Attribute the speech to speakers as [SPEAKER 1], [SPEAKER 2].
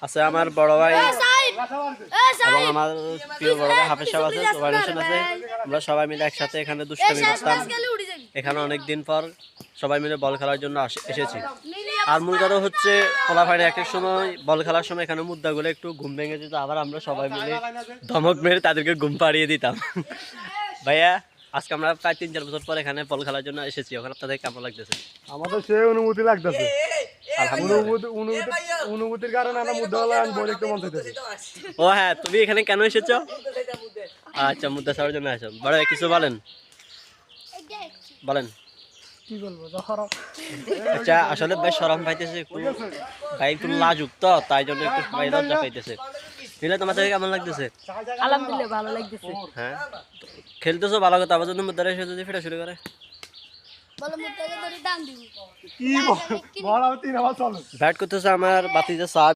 [SPEAKER 1] আছে আমার বড় ভাই এবং আমার প্রিয় বড় ভাই হাফেজ সাহেব আছে, জুবাইর হোসেন আছে। আমরা সবাই মিলে একসাথে এখানে দুষ্টামি করতাম। এখানে অনেকদিন পর সবাই মিলে বল খেলার জন্য এসেছি। আর মূল কথা হচ্ছে পোলাপাইনে এক এক সময় বল খেলার সময় এখানে মুদ্রাগুলো একটু ঘুম ভেঙে যেত, আবার আমরা সবাই মিলে ধমক মেরে তাদেরকে ঘুম পাড়িয়ে দিতাম। ভাইয়া আজকে আমরা প্রায় 3-4 বছর পর এখানে বল খেলার জন্য এসেছি, ওখানে আপনাদের কেমন লাগতেছে?
[SPEAKER 2] আমাদের সেই অনুভূতি লাগতেছে। অনুভূতির কারণে আমরা মুদ্রা বই দেখতে মন চাইতেছে।
[SPEAKER 1] ও হ্যাঁ, তুমি এখানে কেন এসেছো? আচ্ছা, মুদ্রা ছাড়ার জন্য আসো। বড় ভাই কিছু বলেন।
[SPEAKER 2] কি বলবো?
[SPEAKER 1] আচ্ছা, আসলে ভাই শরম পাইতেছে একটু, ভাই একটু লাজুক তো, তাই জন্য একটু ভাই লজ্জা পাইতেছে। নিলে তোমার থেকে কেমন লাগতেছে?
[SPEAKER 3] আলহামদুলিল্লাহ ভালো লাগতেছে।
[SPEAKER 1] হ্যাঁ, খেলতেছো ভালো কথা, আবার যদি মুদ্রা এসে যদি ফিরে শুরু করে
[SPEAKER 2] কি বল? বল আমি 3 আবার চলো।
[SPEAKER 1] ব্যাট করতেছে আমার বাতিজা সাহেব,